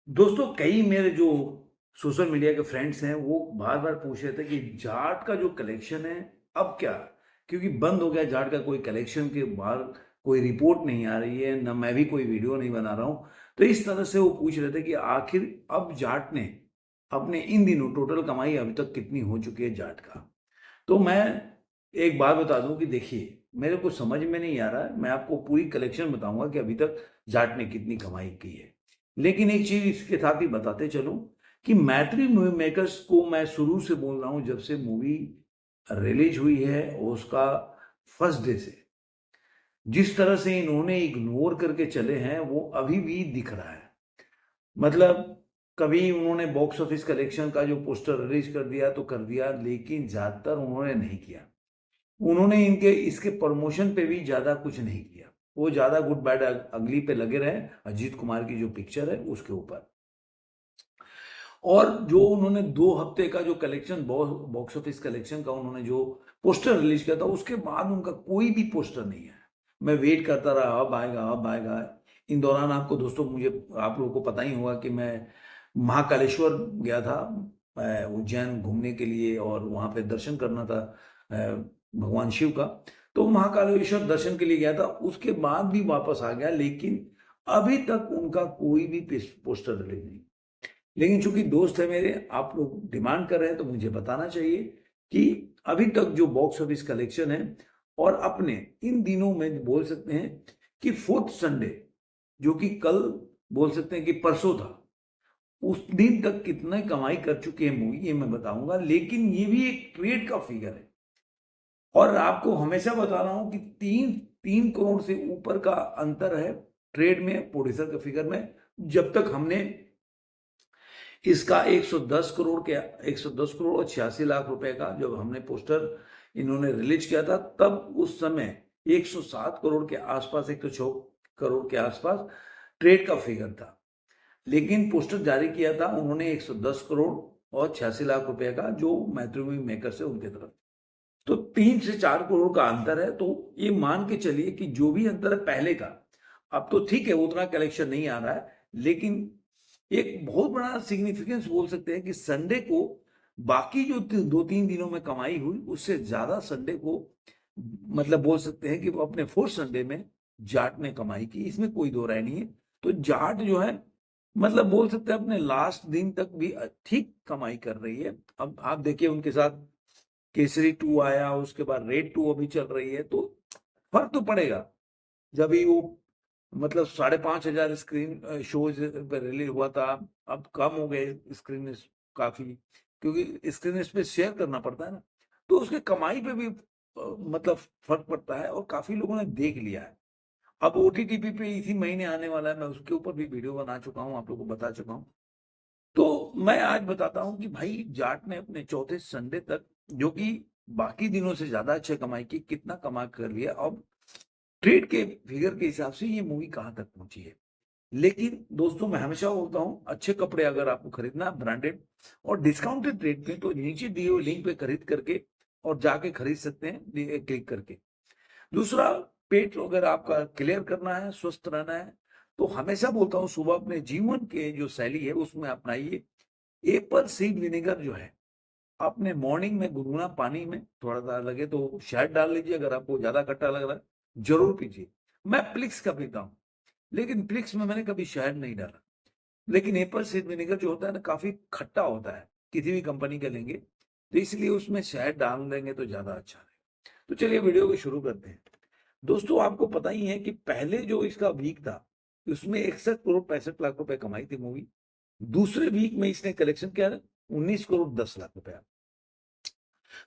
दोस्तों कई मेरे जो सोशल मीडिया के फ्रेंड्स हैं वो बार-बार पूछ रहे थे कि जाट का जो कलेक्शन है अब क्या? क्योंकि बंद हो गया जाट का कोई कलेक्शन के बाहर कोई रिपोर्ट नहीं आ रही है, ना मैं भी कोई वीडियो नहीं बना रहा हूँ। तो इस तरह से वो पूछ रहे थे कि आखिर अब जाट ने अपने इन दिनों टोटल कमाई अभी तक कितनी हो चुकी है जाट का? तो मैं एक बात बता दूँ कि देखिए, मेरे को समझ में नहीं आ रहा है, मैं आपको पूरी कलेक्शन बताऊँगा कि अभी तक जाट ने कितनी कमाई की है। लेकिन एक चीज़ इसके साथ ही बताते चलूँ कि मैत्री मूवी मेकर्स को मैं शुरू से बोल रहा हूँ जब से मूवी रिलीज़ हुई है और उसका फर्स्ट डे से, जिस तरह से इन्होंने इग्नोर करके चले हैं, वो अभी भी दिख रहा है। मतलब कभी उन्होंने बॉक्स ऑफिस कलेक्शन का जो पोस्टर रिलीज़ कर दिया तो कर दिया, लेकिन ज़्यादातर उन्होंने नहीं किया। उन्होंने इनके इसके प्रमोशन पे भी ज़्यादा कुछ नहीं किया। वो ज़्यादा गुड बैड अगली पे लगे रहे, अजीत कुमार की जो पिक्चर है उसके ऊपर। और जो उन्होंने 2 हफ्ते का जो कलेक्शन बॉक्स ऑफिस कलेक्शन का उन्होंने जो पोस्टर रिलीज़ किया था, उसके बाद उनका कोई भी पोस्टर नहीं है। मैं वेट करता रहा, अब आएगा, अब आएगा। इन दौरान आपको दोस्तों मुझे आप लोगों को पता ही होगा कि मैं महाकालेश्वर गया था उज्जैन घूमने के लिए और वहाँ पे दर्शन करना था भगवान शिव का। तो महाकालेश्वर दर्शन के लिए गया था, उसके बाद भी वापस आ गया, लेकिन अभी तक उनका कोई भी पोस्टर रिलीज़ नहीं। लेकिन चूंकि दोस्त है मेरे, आप लोग डिमांड कर रहे हैं तो मुझे बताना चाहिए कि अभी तक जो बॉक्स ऑफिस कलेक्शन है और अपने इन दिनों में बोल सकते हैं कि फोर्थ संडे जो कि कल बोल सकते हैं कि परसों था, उस दिन तक कितना कमाई कर चुकी है मूवी ये मैं बताऊंगा, लेकिन ये भी एक ट्रेड का फिगर है और आपको हमेशा बता रहा हूं कि तीन तीन करोड़ से ऊपर का अंतर है ट्रेड में प्रोड्यूसर के फिगर में। जब तक हमने इसका 110 करोड़ के 110 करोड़ और 86 लाख रुपए का जब हमने पोस्टर इन्होंने रिलीज किया था, तब उस समय 107 करोड़ के आसपास 106 करोड़ के आसपास ट्रेड का फिगर था। लेकिन पोस्टर जारी किया था उन्होंने 110 करोड़ और 86 लाख रुपए का जो मैथ्यू मेकर से उनके तरफ। तो 3 से 4 करोड़ का अंतर है। तो ये मान के चलिए कि जो भी अंतर है पहले का, अब तो ठीक है उतना कलेक्शन नहीं आ रहा है, लेकिन एक बहुत बड़ा सिग्निफिकेंस बोल सकते हैं कि संडे को बाकी जो 2-3 दिनों में कमाई हुई उससे ज्यादा संडे को मतलब बोल सकते हैं कि वो अपने फोर्थ संडे में जाट ने कमाई की, इसमें कोई दो राय नहीं है। तो जाट जो है मतलब बोल सकते हैं अपने लास्ट दिन तक भी ठीक कमाई कर रही है। अब आप देखिए उनके साथ केसरी 2 आया, उसके बाद रेड 2 अभी चल रही है, तो फर्क तो पड़ेगा। जब भी वो मतलब 5,500 स्क्रीन शोज पे रिलीज हुआ था, अब कम हो गए स्क्रीन काफी, क्योंकि स्क्रीन पे शेयर करना पड़ता है ना, तो उसके कमाई पे भी मतलब फर्क पड़ता है और काफी लोगों ने देख लिया है। अब ओटीटी पे इसी महीने आने वाला है, मैं उसके ऊपर भी वीडियो बना चुका हूँ, आप लोगों को बता चुका हूँ। तो मैं आज बताता हूँ कि भाई जाट ने अपने चौथे संडे तक, जो कि बाकी दिनों से ज्यादा अच्छे कमाई की, कितना कमा कर लिया। अब ट्रेड के फिगर के हिसाब से ये मूवी कहाँ तक पहुंची है। लेकिन दोस्तों मैं हमेशा बोलता हूँ अच्छे कपड़े अगर आपको खरीदना है ब्रांडेड और डिस्काउंटेड रेट पे, तो नीचे दिए हुए लिंक पे खरीद करके और जाके खरीद सकते हैं क्लिक करके। दूसरा, पेट अगर आपका क्लियर करना है, स्वस्थ रहना है, तो हमेशा बोलता हूँ सुबह अपने जीवन के जो शैली है उसमें अपनाइए एप्पल सीड विनेगर जो है, आपने मॉर्निंग में गुनगुना पानी में थोड़ा सा लगे तो शहद डाल लीजिए, अगर आपको ज्यादा खट्टा लग रहा है जरूर पीजिए। मैं प्लिक्स का पीता हूँ, लेकिन प्लिक्स में मैंने कभी शहद नहीं डाला। लेकिन एप्पल सीड विनेगर जो होता है ना काफी खट्टा होता है, किसी भी कंपनी का लेंगे तो इसलिए उसमें शहद डाल देंगे तो ज्यादा अच्छा रहेगा। तो चलिए वीडियो को शुरू करते हैं। दोस्तों आपको पता ही है कि पहले जो इसका वीक था उसमें 61 करोड़ 65 लाख रुपए कमाई थी मूवी। दूसरे वीक में इसने कलेक्शन किया 19 करोड़ 10 लाख रुपया।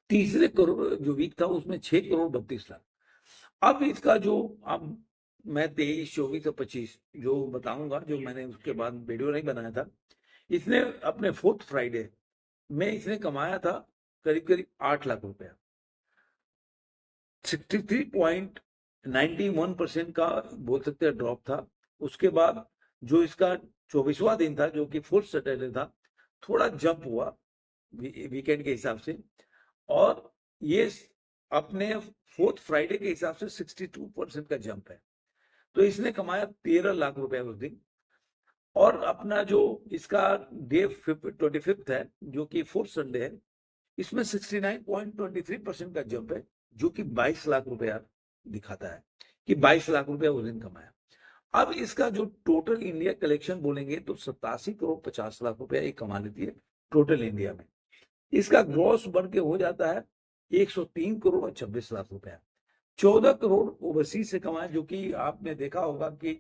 तीसरे करोड़ जो वीक था उसमें 6 करोड़ 32 लाख। अब इसका जो अब मैं 23 24 और 25 जो बताऊंगा, जो मैंने उसके बाद वीडियो नहीं बनाया था, इसने अपने फोर्थ फ्राइडे में इसने कमाया था करीब करीब 8 लाख रुपया। 63.91% का बोल सकते हैं ड्रॉप था। उसके बाद जो इसका 24वां दिन था जो कि फोर्थ सैटरडे था, थोड़ा जंप हुआ वीकेंड के हिसाब से, और ये अपने फोर्थ फ्राइडे के हिसाब से 62% का जंप है। तो इसने कमाया 13 लाख रुपए उस दिन। और अपना जो इसका डे 25th है, जो कि 4th संडे है, इसमें 69.23% का जंप है, जो कि 22 लाख रुपया दिखाता है कि 22 लाख रुपया उस दिन कमाया। अब इसका जो टोटल इंडिया कलेक्शन बोलेंगे तो 87 करोड़ 50 लाख रुपया ये कमा लेती है टोटल इंडिया में। इसका ग्रॉस बढ़ के हो जाता है 103 करोड़ और 26 लाख रुपया। 14 करोड़ ओवरसीज से कमाए, जो कि आपने देखा होगा कि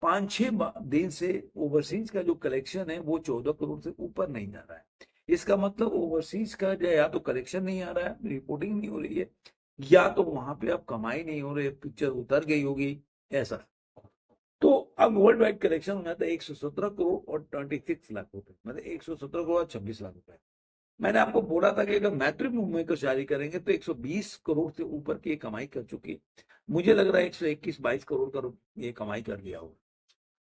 5-6 दिन से ओवरसीज का जो कलेक्शन है वो 14 करोड़ से ऊपर नहीं जा रहा है। इसका मतलब ओवरसीज का जो या तो कलेक्शन नहीं आ रहा है, रिपोर्टिंग नहीं हो रही है, या तो वहां पे अब कमाई नहीं हो रही है, पिक्चर उतर गई होगी ऐसा। तो अब वर्ल्ड वाइड कलेक्शन हो जाता है 117 करोड़ और 26 लाख रुपए, मतलब 117 करोड़ और 26 लाख रुपए। मैंने आपको बोला था कि अगर मैट्रिक मूवमेकर जारी करेंगे तो 120 करोड़ से ऊपर की कमाई कर चुकी। मुझे लग रहा है 121-22 करोड़ का ये कमाई कर लिया होगा।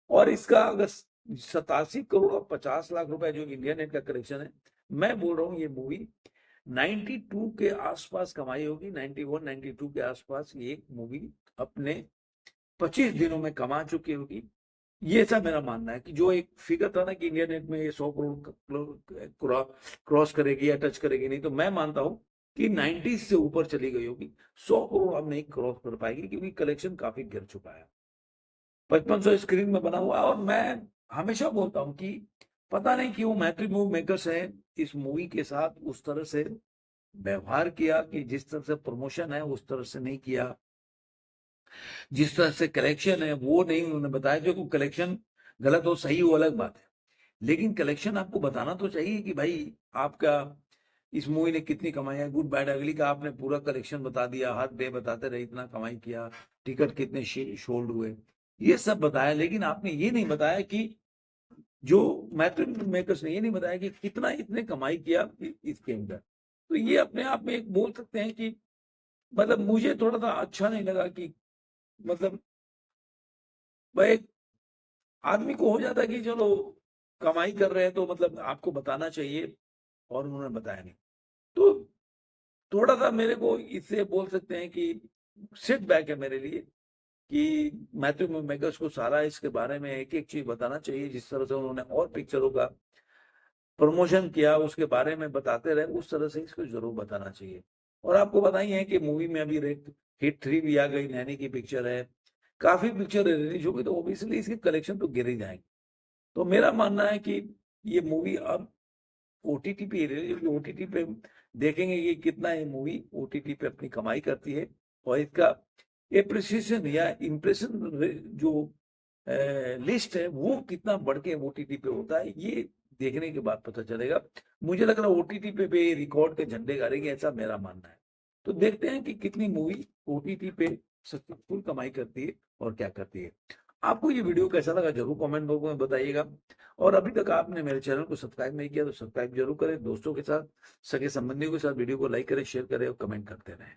और इसका अगर 87 करोड़ और 50 लाख रुपए जो इंडिया नेट का कलेक्शन है, मैं बोल रहा हूँ ये मूवी 92 के आसपास कमाई होगी। 91-92 के आसपास ये मूवी अपने 25 दिनों में कमा चुकी होगी। ये सब मेरा मानना है कि जो एक फिगर था ना कि इंडिया नेट में ये 100 करोड़ क्रॉस करेगी या टच करेगी नहीं, तो मैं मानता हूं कि 90 से ऊपर चली गई होगी। 100 करोड़ अब नहीं क्रॉस कर पाएगी क्योंकि कलेक्शन काफी गिर चुका है। 5500 स्क्रीन में बना हुआ है। और मैं हमेशा बोलता हूं कि पता नहीं क्यों मैट्रिक मूव मेकर्स है इस मूवी के साथ उस तरह से व्यवहार किया कि जिस तरह से प्रमोशन है उस तरह से नहीं किया, जिस तरह से कलेक्शन है वो नहीं उन्होंने बताया। जो कलेक्शन गलत हो सही हो अलग बात है, लेकिन कलेक्शन आपको बताना तो चाहिए कि भाई आपका इस मूवी ने कितनी कमाई है। गुड बैड अगली का आपने पूरा कलेक्शन बता दिया, हर डे बताते रहे इतना कमाई किया, टिकट कितने सोल्ड हुए, ये सब बताया, लेकिन आपने ये नहीं बताया कि जो मैट्रिक मेकर्स ने ये नहीं बताया कि कितना इसने कमाई किया इसके अंदर। तो ये अपने आप में एक बोल सकते हैं कि मतलब मुझे थोड़ा सा अच्छा नहीं लगा कि मतलब भाई आदमी को हो जाता है कि चलो कमाई कर रहे हैं तो मतलब आपको बताना चाहिए, और उन्होंने बताया नहीं। तो थोड़ा सा मेरे को इससे बोल सकते हैं कि सेट बैक है मेरे लिए कि मैथ्यू मेकर्स को सारा इसके बारे में एक एक चीज बताना चाहिए। जिस तरह से उन्होंने और पिक्चरों का प्रमोशन किया उसके बारे में बताते रहे, उस तरह से इसको जरूर बताना चाहिए। और आपको बताइए है कि मूवी में अभी हिट 3 भी आ गई, नैनी की पिक्चर है, काफी पिक्चर रिलीज होगी, तो ऑब्वियसली इसके कलेक्शन तो गिर ही जाएंगे। तो मेरा मानना है कि ये मूवी अब ओटीटी पे ओटीटी पे देखेंगे कि कितना ये मूवी ओटीटी पे अपनी कमाई करती है, और इसका एप्रिसिएशन या इम्प्रेशन जो लिस्ट है वो कितना बढ़ के ओटीटी पे होता है, ये देखने के बाद पता चलेगा। मुझे लग रहा है ओटीटी पे रिकॉर्ड के झंडे गाड़ेंगे, ऐसा मेरा मानना है। तो देखते हैं कि कितनी मूवी ओटीटी पे सक्सेसफुल कमाई करती है और क्या करती है। आपको ये वीडियो कैसा लगा जरूर कमेंट बॉक्स में बताइएगा। और अभी तक आपने मेरे चैनल को सब्सक्राइब नहीं किया तो सब्सक्राइब जरूर करें। दोस्तों के साथ, सगे संबंधियों के साथ वीडियो को लाइक करें, शेयर करें और कमेंट करते रहें।